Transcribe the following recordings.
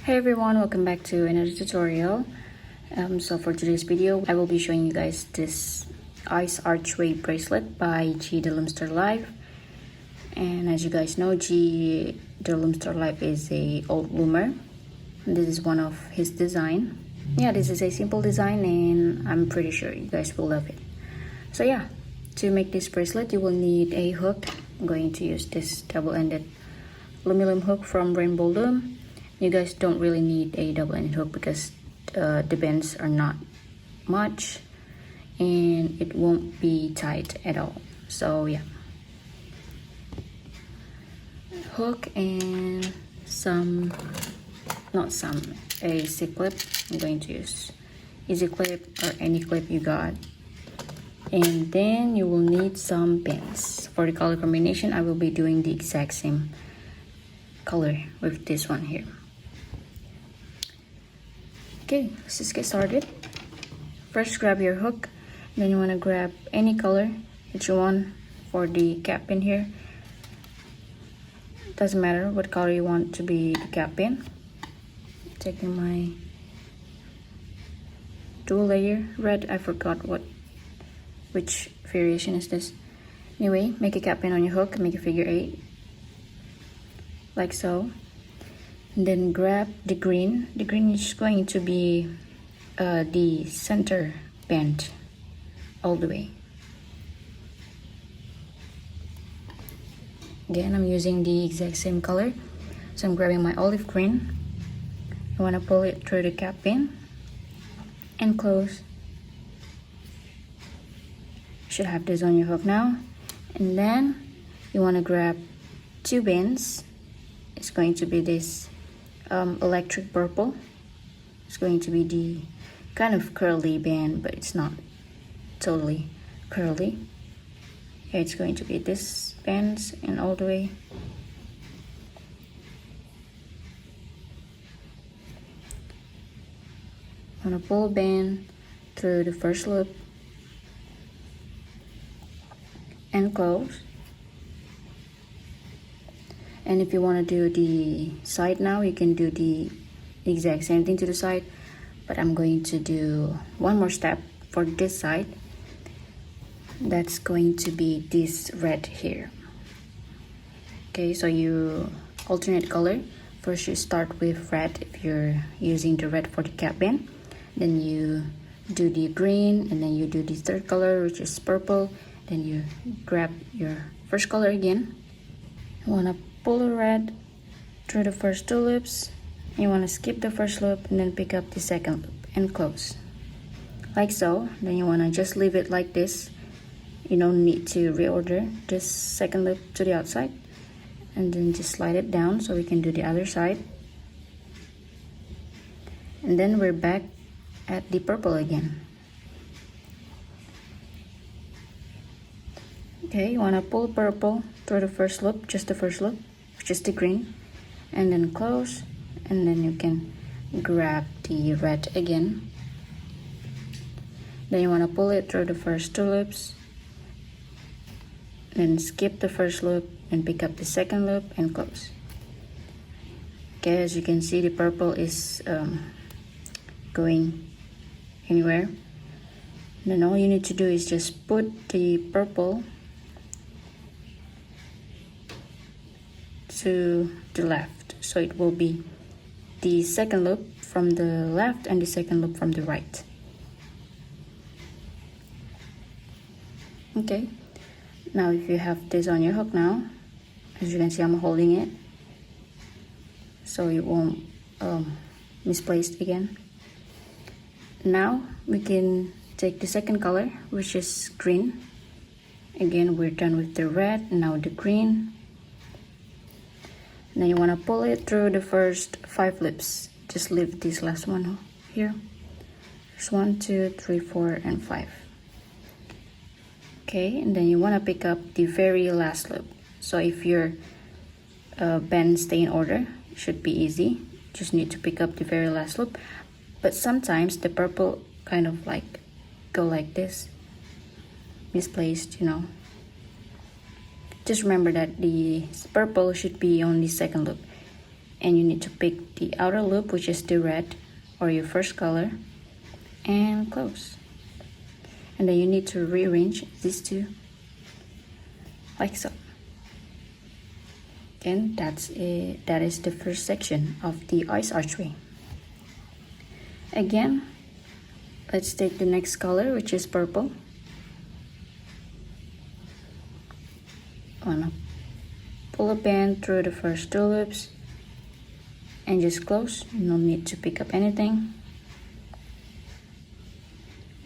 Hey everyone, welcome back to another tutorial. So for today's video, I will be showing you guys this Ice Archway bracelet by G the Loomster Life. And as you guys know, G the Loomster Life is a old loomer. This is one of his design. Yeah, this is a simple design and I'm pretty sure you guys will love it. So yeah, to make this bracelet, you will need a hook. I'm going to use this double-ended Loom hook from Rainbow Loom. You guys don't really need a double-ended hook because the bends are not much and it won't be tight at all. So yeah, hook and a C-clip. I'm going to use easy clip or any clip you got. And then you will need some pins. For the color combination, I will be doing the exact same color with this one here. Okay, let's just get started. First, grab your hook. Then you want to grab any color that you want for the cap pin here. Doesn't matter what color you want to be the cap pin. Taking my dual layer red. I forgot which variation is this. Anyway, make a cap pin on your hook. Make a figure 8, like so. And then grab the green. The green is going to be the center bend all the way. Again, I'm using the exact same color. So I'm grabbing my olive green. I want to pull it through the cap pin and close. You should have this on your hook now. And then you want to grab two bends. It's going to be this electric purple. It's going to be the kind of curly band, but it's not totally curly. Yeah, it's going to be this bands and all the way. I'm gonna pull a band through the first loop and close. And if you want to do the side now, you can do the exact same thing to the side, but I'm going to do one more step for this side. That's going to be this red here. Okay, so you alternate color. First you start with red if you're using the red for the cap pin. Then you do the green, and then you do the third color, which is purple. Then you grab your first color again. You want to pull the red through the first two loops. You want to skip the first loop and then pick up the second loop and close, like so. Then you want to just leave it like this. You don't need to reorder this second loop to the outside, and then just slide it down so we can do the other side. And then we're back at the purple again. Okay, you want to pull purple through the first loop, just the first loop, which is the green, and then close, and then you can grab the red again. Then you want to pull it through the first two loops, then skip the first loop and pick up the second loop and close. Okay, as you can see, the purple is going anywhere. Then all you need to do is just put the purple to the left, so it will be the second loop from the left and the second loop from the right. Okay, now if you have this on your hook now, as you can see, I'm holding it so it won't misplaced again. Now we can take the second color, which is green. Again, we're done with the red, now the green. Then you want to pull it through the first 5 loops. Just leave this last one here. There's 1, 2, 3, 4, and 5. Okay, and then you want to pick up the very last loop. So if your bends stay in order, it should be easy. Just need to pick up the very last loop. But sometimes the purple kind of like go like this, misplaced, you know. Just remember that the purple should be on the second loop. and you need to pick the outer loop, which is the red or your first color, and close. And then you need to rearrange these two like so. And that's it. That is the first section of the ice archway. Again, let's take the next color, which is purple. Wanna pull a band through the first two loops and just close. No need to pick up anything.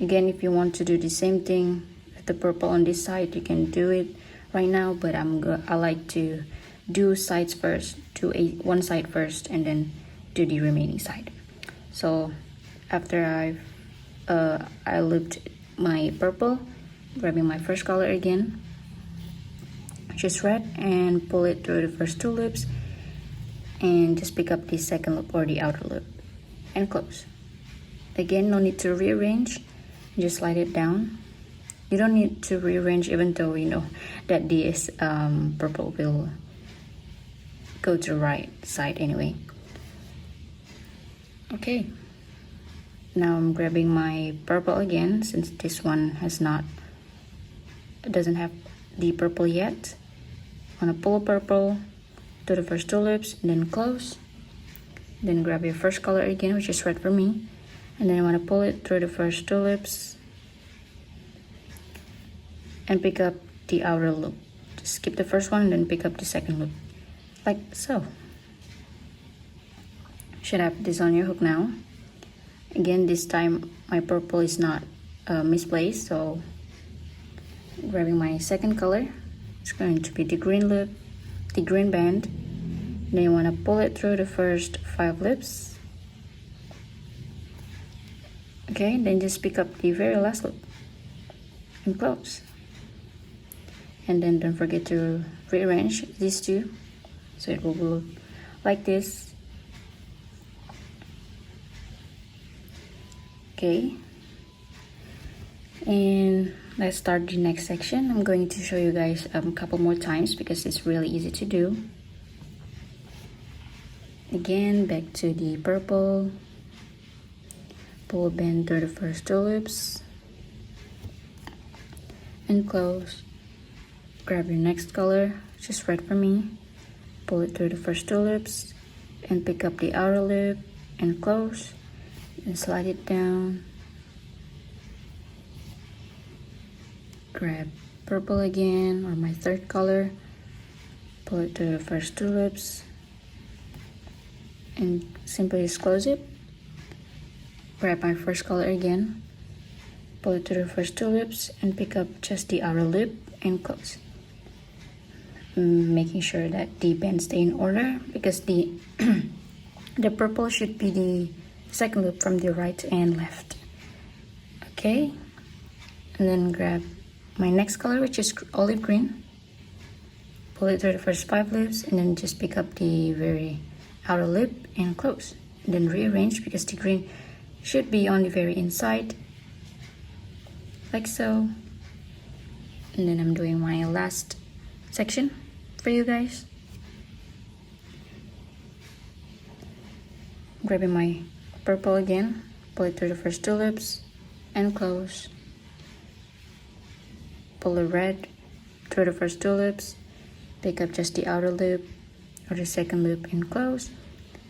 Again, if you want to do the same thing with the purple on this side, you can do it right now, but I like to do sides first, do one side first, and then do the remaining side. So after I looped my purple, grabbing my first color again, just red, and pull it through the first two loops, and just pick up the second loop or the outer loop and close. Again, no need to rearrange, just slide it down. You don't need to rearrange, even though you know that this purple will go to the right side anyway. Okay, now I'm grabbing my purple again, since this one doesn't have the purple yet. I'm gonna pull a purple to the first two loops and then close. Then grab your first color again, which is red for me, and then I want to pull it through the first two loops and pick up the outer loop. Just skip the first one and then pick up the second loop like so. Should have this on your hook now. Again, this time my purple is not misplaced, so grabbing my second color, it's going to be the green loop, the green band. Then you want to pull it through the first 5 loops. Okay, then just pick up the very last loop and close. And then don't forget to rearrange these two so it will look like this. Okay, and let's start the next section. I'm going to show you guys a couple more times because it's really easy to do. Again, back to the purple, pull a band through the first two loops and close. Grab your next color, just red for me, pull it through the first two loops and pick up the outer loop and close, and slide it down. Grab purple again, or my third color, pull it through the first two loops and simply just close it. Grab my first color again, pull it through the first two loops and pick up just the outer loop and close. Making sure that the bands stay in order, because the the purple should be the second loop from the right and left. Okay, and then grab my next color, which is olive green, pull it through the first 5 loops and then just pick up the very outer loop and close. And then rearrange, because the green should be on the very inside like so. And then I'm doing my last section for you guys. Grabbing my purple again, pull it through the first 2 loops and close. Pull the red through the first 2 loops, pick up just the outer loop or the second loop and close,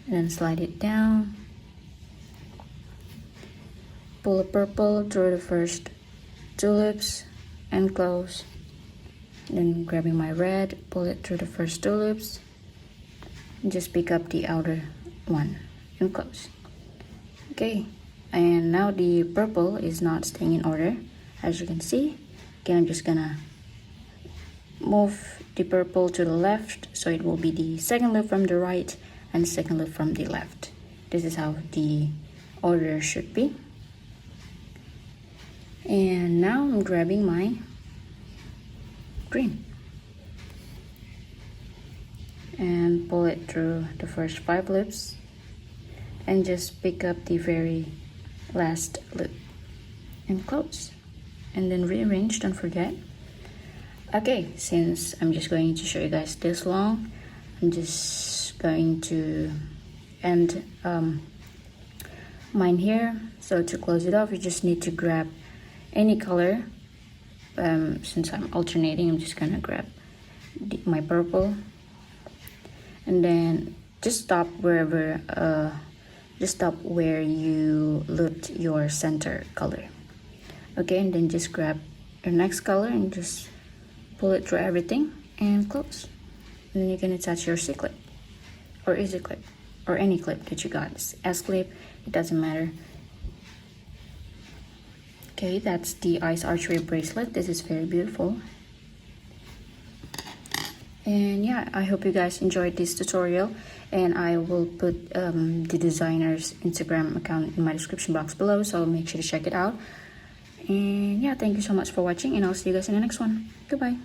and then slide it down. Pull the purple through the first 2 loops and close. Then grabbing my red, pull it through the first 2 loops and just pick up the outer one and close. Okay, and now the purple is not staying in order, as you can see. Again, I'm just gonna move the purple to the left, so it will be the second loop from the right and second loop from the left. This is how the order should be. And now I'm grabbing my green and pull it through the first 5 loops and just pick up the very last loop and close, and then rearrange, don't forget. Okay, since I'm just going to show you guys this long, I'm just going to end mine here. So to close it off, you just need to grab any color. Since I'm alternating, I'm just gonna grab my purple, and then just stop wherever just stop where you looped your center color. Okay, and then just grab your next color and just pull it through everything and close. And then you can attach your C clip or easy clip or any clip that you got. It's S clip, it doesn't matter. Okay, that's the Ice Archway bracelet. This is very beautiful. And yeah, I hope you guys enjoyed this tutorial, and I will put the designer's Instagram account in my description box below, so make sure to check it out. And yeah, thank you so much for watching, and I'll see you guys in the next one. Goodbye.